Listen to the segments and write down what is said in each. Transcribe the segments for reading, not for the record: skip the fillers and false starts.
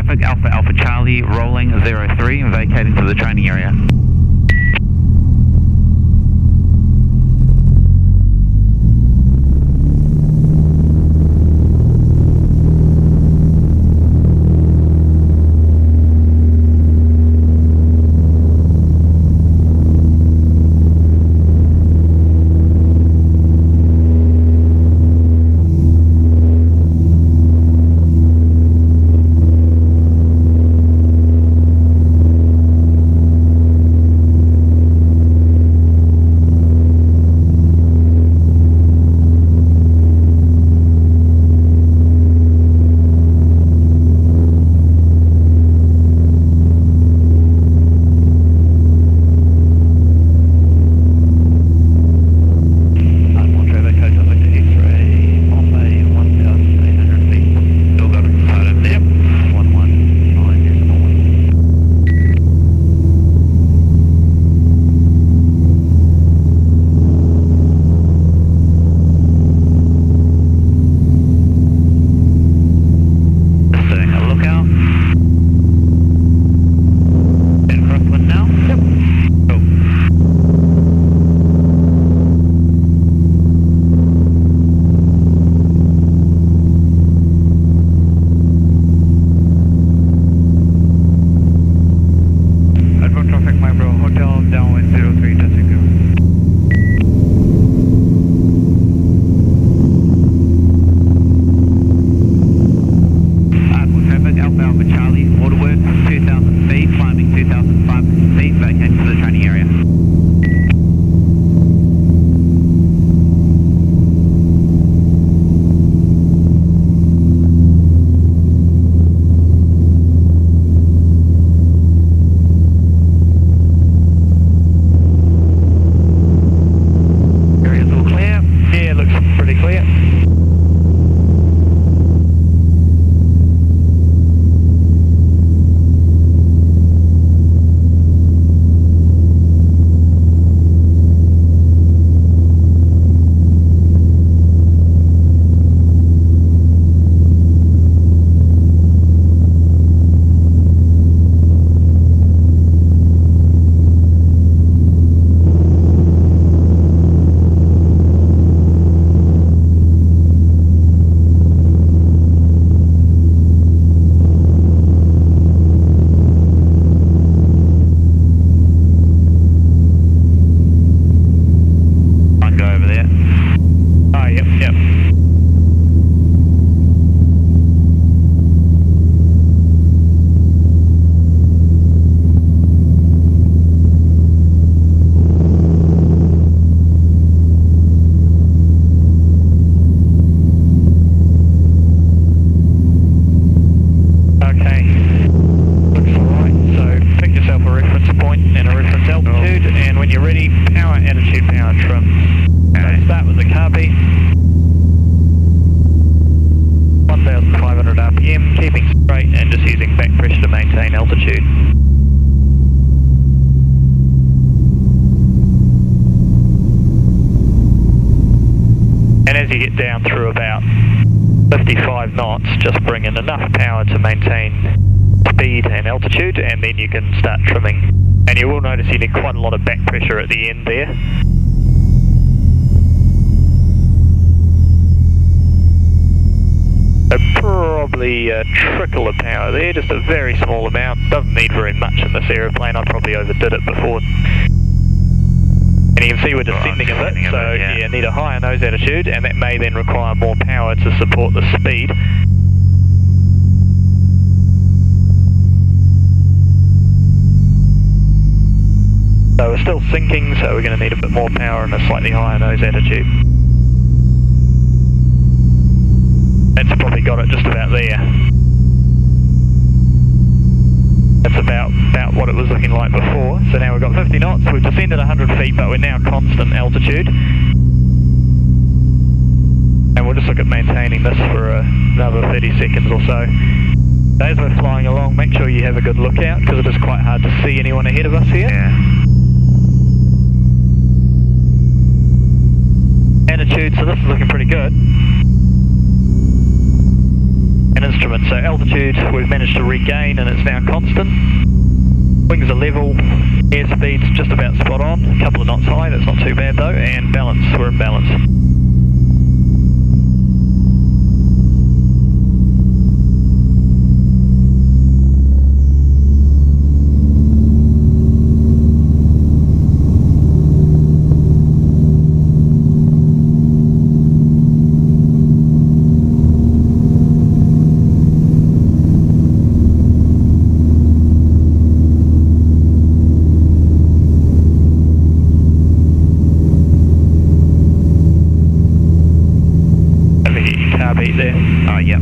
traffic, Alpha Alpha Charlie, rolling 03 and vacating to the training area. You get down through about 55 knots, just bring in enough power to maintain speed and altitude, and then you can start trimming. And you will notice you need quite a lot of back pressure at the end there. So probably a trickle of power there, just a very small amount. Doesn't need very much in this aeroplane. I probably overdid it before. And you can see we're descending a bit, so yeah, need a higher nose attitude, and that may then require more power to support the speed. So we're still sinking, so we're going to need a bit more power and a slightly higher nose attitude. That's probably got it just about there. That's about what it was looking like before. So now we've got 50 knots, we've descended 100 feet, but we're now constant altitude. And we'll just look at maintaining this for another 30 seconds or so. As we're flying along, make sure you have a good look out, because it is quite hard to see anyone ahead of us here. Yeah. Attitude, so this is looking pretty good. An instrument, so altitude we've managed to regain and it's now constant. Wings are level, airspeed's just about spot on, a couple of knots high, that's not too bad though, and balance, we're in balance. There. Oh, yep.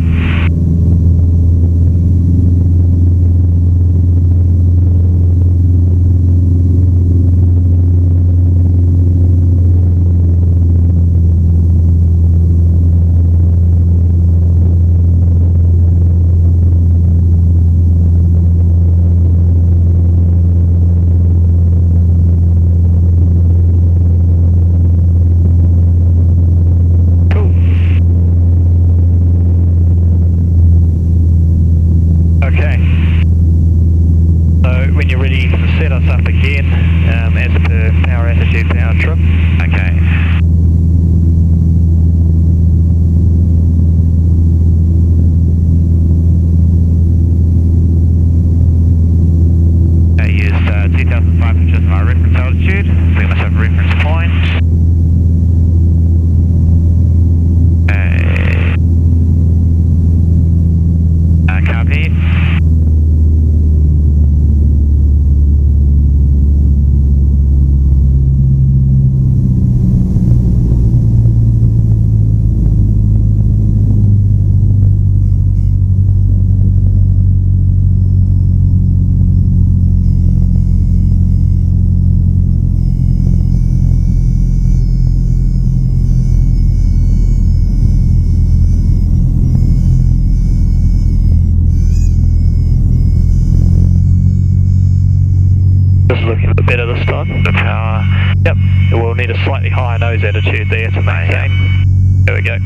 Better this time. The power. Yep. We'll need a slightly higher nose attitude there to maintain. There we go.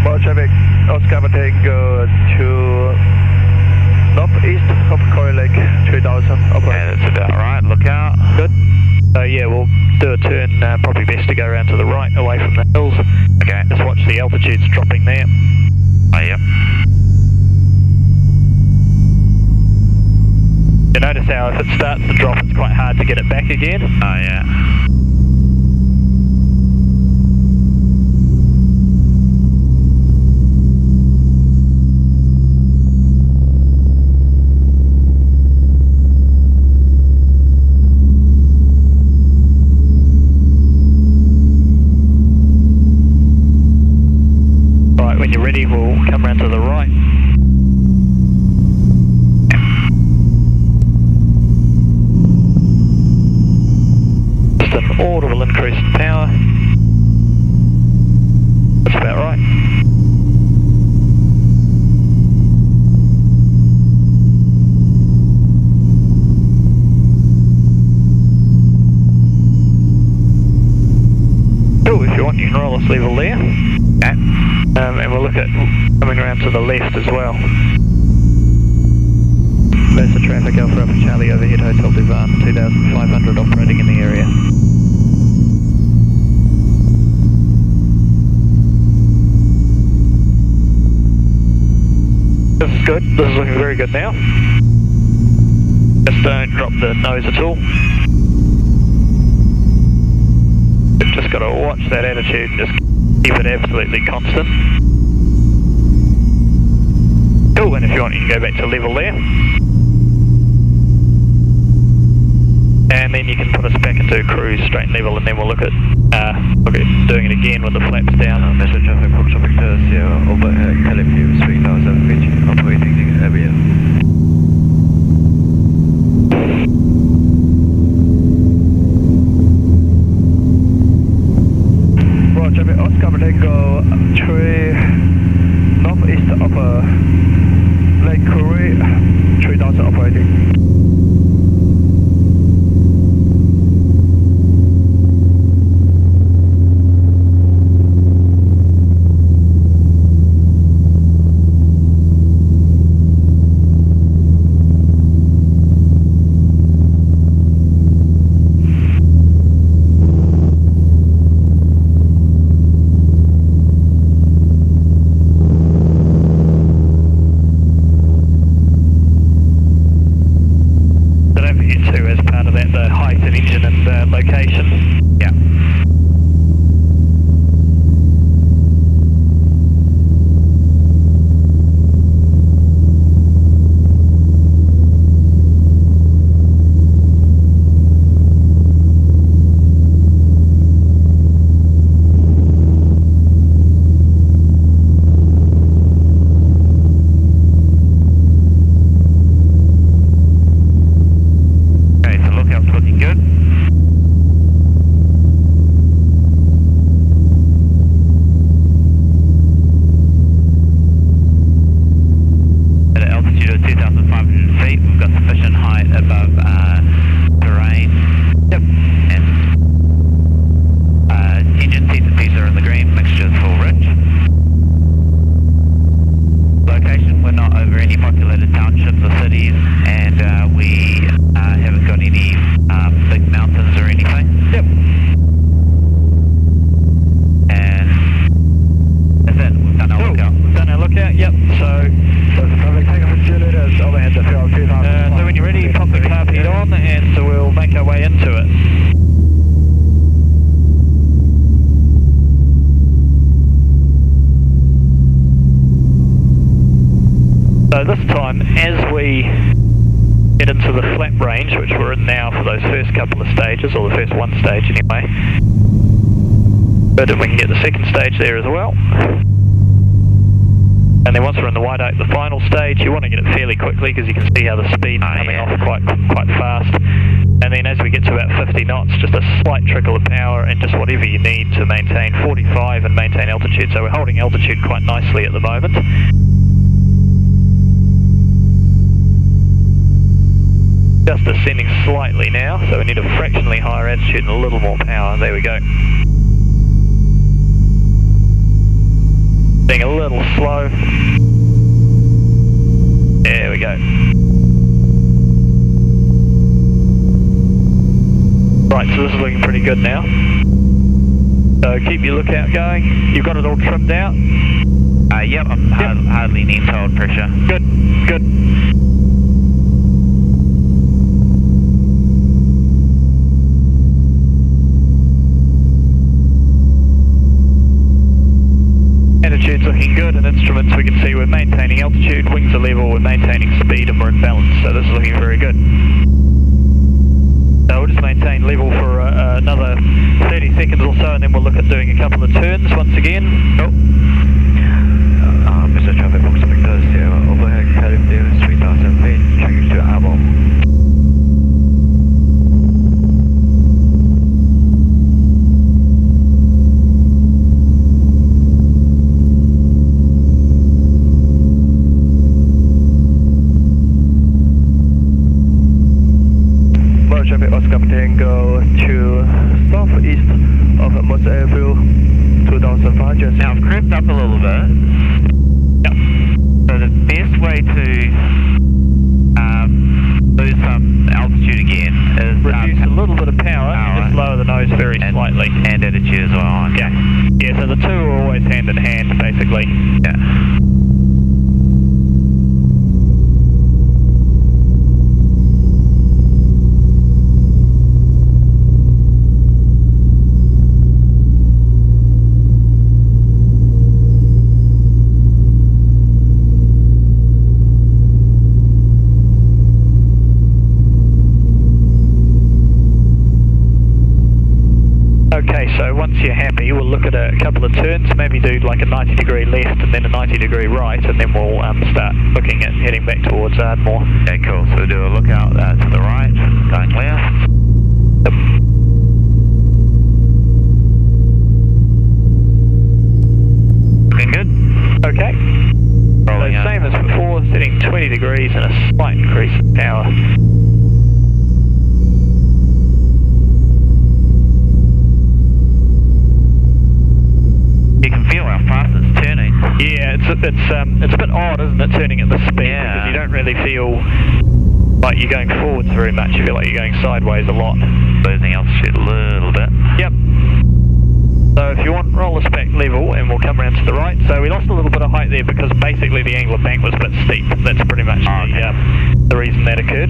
More traffic. Oscar Tango to northeast of Cory Lake, 3000 operating. Yeah, that's about right. Look out. Good. So yeah, we'll do a turn. Probably best to go around to the right, away from the hills. Okay. Just watch the altitudes dropping there. Oh, yep. You notice how if it starts to drop, it's quite hard to get it back again. Oh, yeah. Right, when you're ready, we'll come round to the right. Audible increase in power. That's about right. Cool, if you want you can roll us level there. Okay. And we'll look at coming around to the left as well. There's the traffic, Alpha Alpha Charlie overhead Hotel Duvan, 2500 operating in the area. This is good, this is looking very good now. Just don't drop the nose at all. You've just got to watch that attitude and just keep it absolutely constant. Cool, and if you want you can go back to level there. And then you can put us back into cruise straight and level, and then we'll look at doing it again with the flaps down. Message traffic from traffic Sierra over Calimview 3000 feet operating in area. Roger, traffic Oscar Tango 3 northeast of Lake Cory, 3000 operating. decent engine and location. Yeah. So this time, as we get into the flap range, which we're in now for those first couple of stages, or the first one stage anyway, but then we can get the second stage there as well. And then once we're in the wide oak, the final stage, you want to get it fairly quickly because you can see how the speed's coming off quite fast. And then as we get to about 50 knots, just a slight trickle of power and just whatever you need to maintain 45 and maintain altitude. So we're holding altitude quite nicely at the moment. Just ascending slightly now, so we need a fractionally higher altitude and a little more power. There we go. Being a little slow. There we go. Right, so this is looking pretty good now. So keep your lookout going. You've got it all trimmed out? Yep, I'm hardly needing to hold pressure. Good, good. Attitude's looking good, and instruments we can see we're maintaining altitude, wings are level, we're maintaining speed, and we're in balance, so this is looking very good. So we'll just maintain level for another 30 seconds or so, and then we'll look at doing a couple of turns once again. Mr. Traffic Box Victor, Sierra, overhead California 3000 feet, change to Avon. Traffic Oscar Tango to southeast of Moss Airfield 2500. Now I've crept up a little bit. Yep. So the best way to lose some altitude again is reduce a little bit of power and just lower the nose very slightly. And attitude as well. Okay. Yeah, so the two are always hand in hand basically. Yeah. Okay, so once you're happy, we'll look at a couple of turns, maybe do like a 90-degree left and then a 90-degree right, and then we'll start looking at heading back towards Ardmore. Okay, cool. So we'll do a lookout to the right, going left. Yep. Looking good. Okay. Rolling so same as before, setting 20 degrees and a slight increase in power. You can feel how fast it's turning. Yeah, it's a bit odd, isn't it, turning at this speed? Yeah. Because you don't really feel like you're going forwards very much. You feel like you're going sideways a lot. Losing altitude a little bit. Yep. So if you want, roll us back level and we'll come around to the right. So we lost a little bit of height there because basically the angle of bank was a bit steep. That's pretty much the reason that occurred.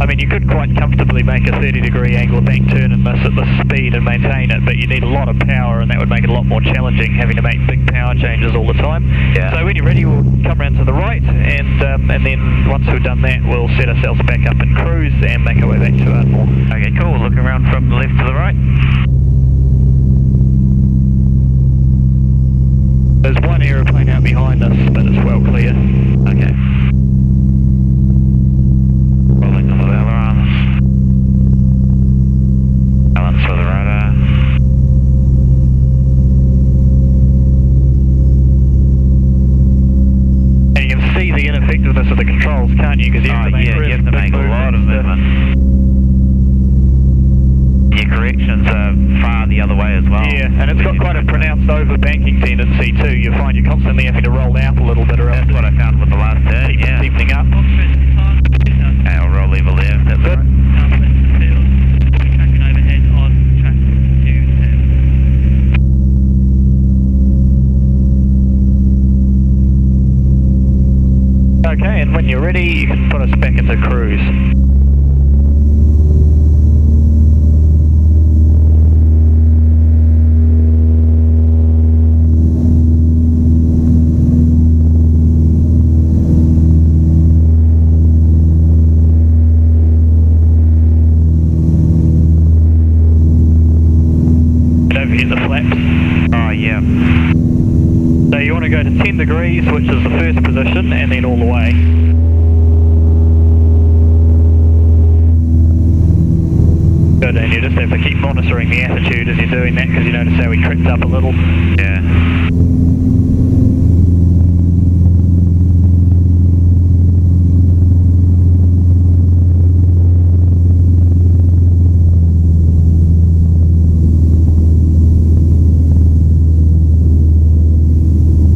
I mean, you could quite comfortably make a 30-degree angle bank turn and miss at this speed and maintain it, but you need a lot of power, and that would make it a lot more challenging having to make big power changes all the time. Yeah. So when you're ready, we'll come around to the right, and then once we've done that, we'll set ourselves back up in cruise and make our way back to Ardmore. Okay, cool. Looking around from the left to the right. There's one aeroplane out behind us, but it's well clear. Okay. Rolling on the ailerons. Balance for the radar. And you can see the ineffectiveness of the controls, can't you? Because you have to make, you have to make a lot of movement. Your corrections are far the other way as well. Yeah, and it's got quite a pronounced overbanking tendency too. You find you're constantly having to roll out a little bit around. That's what I found with the last turn, yeah. Deepening up. Okay, I'll roll lever left, that's good. right. Tracking overhead on track 210. Okay, and when you're ready, you can put us back into cruise. Overhead the flaps. Oh, yeah. So you want to go to 10 degrees, which is the first position, and then all the way. Good, and you just have to keep monitoring the attitude as you're doing that, because you notice how we crept up a little. Yeah.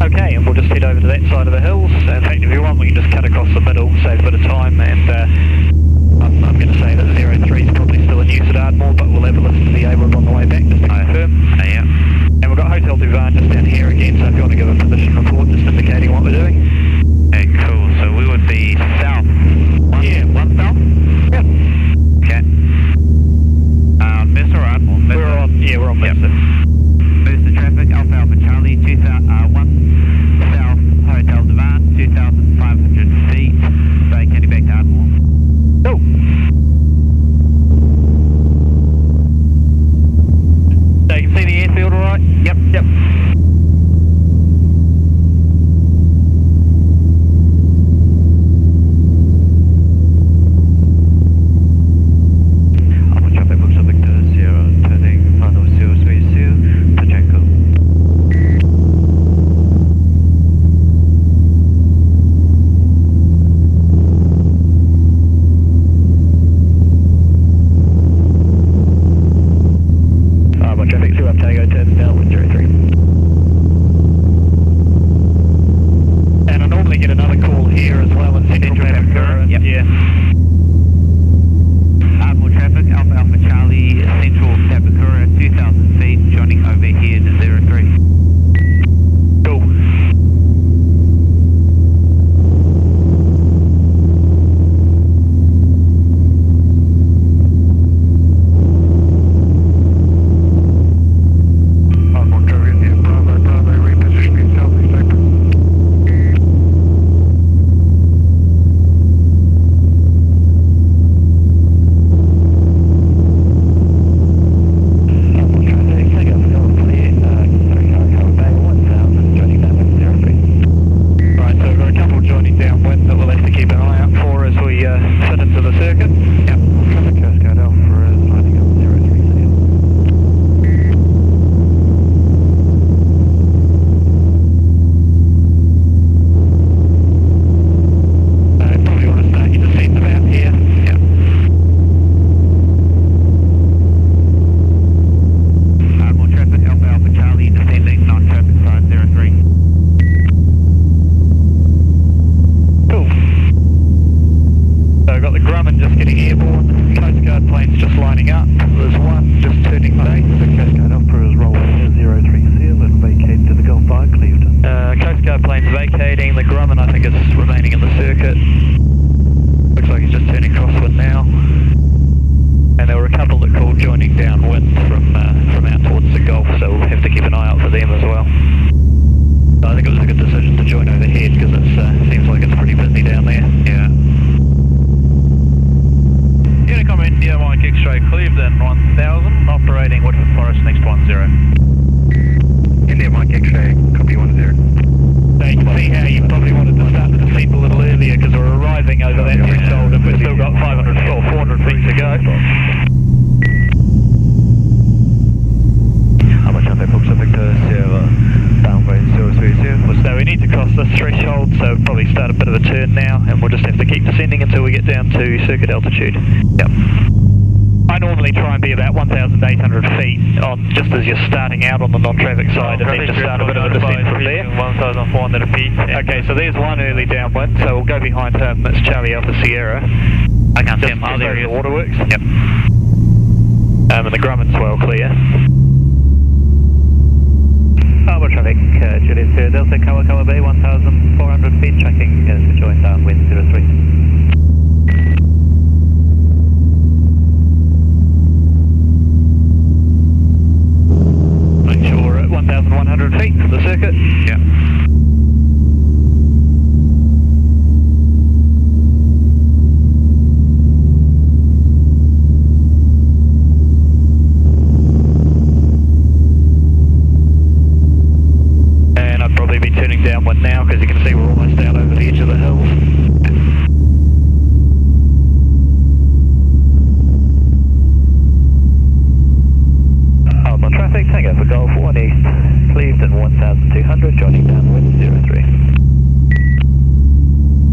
Okay, and we'll just head over to that side of the hills. In fact, if you want, we can just cut across the middle, save a bit of time, and I'm going to say that 03 is probably still in use at Ardmore, but we'll have a listen to the AWIB on the way back just to confirm. Yeah. And we've got Hotel Duvan just down here again, so if you want to give a position report just indicating what we're doing. Okay, cool. So we would be south. One south? Yep. Okay. Mercer or Ardmore? We're on Mercer. Mercer traffic, Alpha Alpha Charlie, 1 South Hotel Duvan, 2,500 feet, vacating back to Ardmore. Cool. So you can see the airfield alright? Yep. Traffic books of Victor 0, turning final 030, Tajanko. One traffic 2 up Tango, turns down 103. And I normally get another call here as well in Central Papakura. Yep. Yeah. Ardmore traffic, Alpha Alpha Charlie, Central Papakura, 2,000 feet, joining overhead 03. Cool. Ardmore traffic, yeah, Bravo, repositioning southeast open. Ardmore traffic, takeoff, go clear, Cover Bay 1000, joining downwind 03. Right, so we've got a couple joining downwind that we'll have to keep an eye out for as we fit into the circuit. Yep. Traffic Coast Guard Alpha is lining up 03 clear. Probably want to start your descent about here. Yep. Ardmore traffic, Alpha Alpha Charlie, descending, non-traffic side 03. Cool. So we've got the Grumman just getting airborne, Coast Guard planes just lining up. There's one just turning today. The Coast Guard Alpha is rolling 03 seal and vacating to the Gulf by Clevedon. Coast Guard planes vacating, the Grumman I think is remaining in the circuit. Looks like he's just turning crosswind now. And there were a couple that called joining downwind from out towards the Gulf, so we'll have to keep an eye out for them as well. So I think it was a good decision to join overhead because it seems like it's pretty busy down there. Yeah. Unicom India, Mike X-ray Cleveland 1000, operating Woodford Forest next 10. India Mike X-ray, copy 10. So you can see how you probably wanted to start the descent a little earlier because we're arriving over that threshold and we've still got 500 or 400 feet to go. How much traffic, Foxtrot Victor, Sierra, downwind 030. So we need to cross this threshold, so probably start a bit of a turn now and we'll just have to keep descending until we get down to circuit altitude. Yep. I normally try and be about 1,800 feet on just as you're starting out on the non-traffic side and then just start a bit of a descent from there. 1,400 feet. Okay, so there's one early downwind, so we'll go behind him. That's Charlie Alpha Sierra. I can't see him. Oh, there he is. The waterworks. Yep. And the Grumman's well clear. Harbour traffic, Juliet 2, Delta Kawa Bay, 1,400 feet, tracking as we join downwind 03. Make sure we're at 1,100 feet for the circuit. Yeah. And I'd probably be turning downwind now because you can see we're almost out over the edge of the hill. Harbour traffic, Tango for Golf 1 East, Cleveland 1,200, joining downwind 03.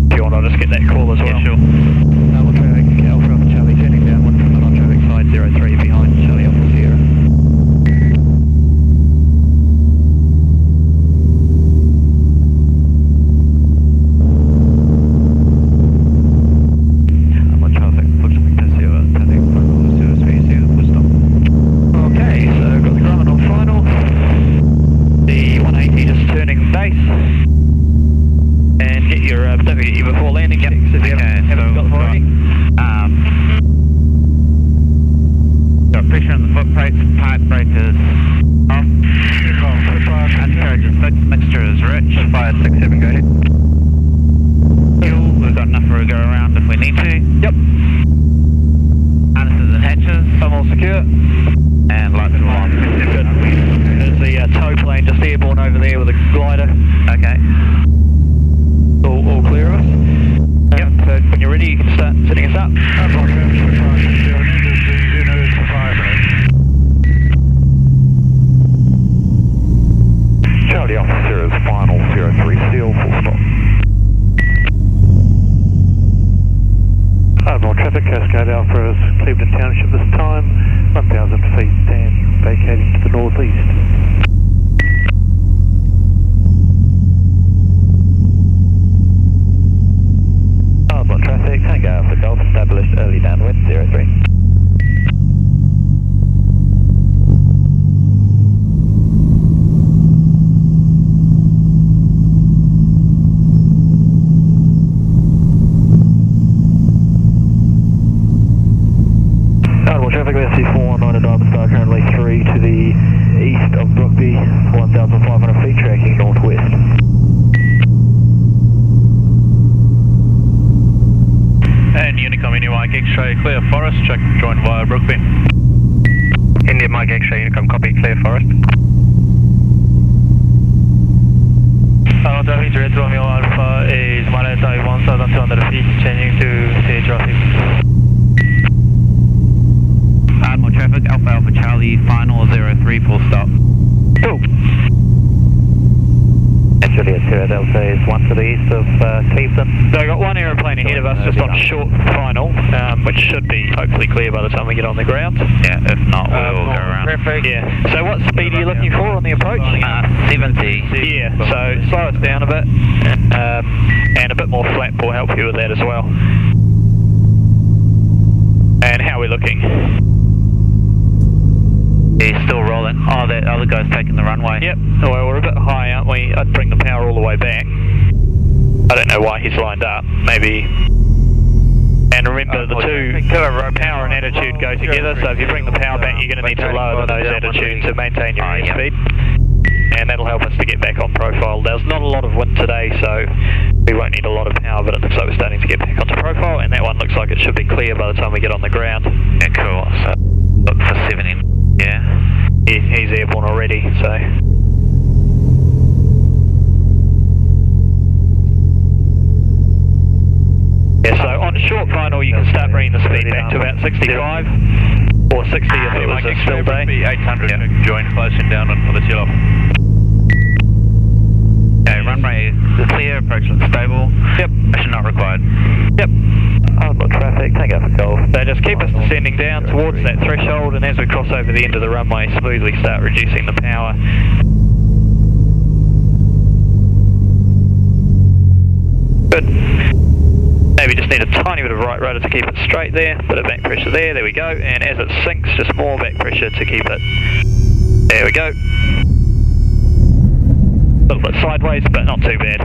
If you want, I'll just get that call as well. Yeah, sure. Harbour traffic, Alpha Alpha Charlie, turning downwind from the non-traffic side 03 behind Charlie Alpha Sierra. Pressure on the foot plates, pipe breakers off. Undercarriage of mixture is rich. 567, go ahead. Fuel, we've got enough room to go around if we need to. Yep. Harnesses and hatches. I'm all secure. And lights are on. Good. There's the tow plane just airborne over there with a glider. Okay. All clear of us. Yep. So when you're ready, you can start setting us up. Charlie Alpha Sierra's final 03, still full stop. Harbour traffic, Cascade Alpha is Cleveland Township this time, 1,000 feet and vacating to the northeast. Harbour traffic, Tango Alpha Golf, established early downwind 03. Traffic SC419 at Diamond Star, currently 3 to the east of Brookby, 1,500 feet, tracking northwest. And Unicom India Mike X-ray, clear forest, check join via Brookby. India Mike X-ray, Unicom, copy, clear forest. Hello traffic, Red Romeo Alpha is Malaysia 1,200 feet, changing to stage traffic. Ardmore traffic, Alpha Alpha Charlie, final 03, full stop. Cool. And Juliet 2 Delta is 1 to the east of Cleveland. So I've got one aeroplane ahead of us just on short final, which should be hopefully clear by the time we get on the ground. Yeah, if not, we'll go around. Perfect. Yeah. So what speed are you looking for on the approach? 70. Yeah, so slow us down a bit, and a bit more flap will help you with that as well. And how are we looking? He's still rolling. Oh, that other guy's taking the runway. Yep. Well, we're a bit high, aren't we? I'd bring the power all the way back. I don't know why he's lined up. Maybe. And And remember, the two, power and attitude go together, so if you bring the power back, you're going to need to lower those attitudes to maintain your airspeed. And that'll help us to get back on profile. There's not a lot of wind today, so we won't need a lot of power, but it looks like we're starting to get back onto profile, and that one looks like it should be clear by the time we get on the ground. Yeah, cool. So, look for 7 in. Yeah. He's airborne already, so. Yeah, so on short final, you can start bringing the speed back to about 65 or 60 if it was a still day. 800 to join close and down on the tail off. Okay, runway is clear, approach looks stable. Yep. Mission not required. Yep. Outboard traffic, take off golf. So just keep us descending down towards that threshold, and as we cross over the end of the runway, smoothly start reducing the power. Good. Maybe just need a tiny bit of right rudder to keep it straight there, bit of back pressure there we go, and as it sinks, just more back pressure to keep it. There we go. A little bit sideways, but not too bad.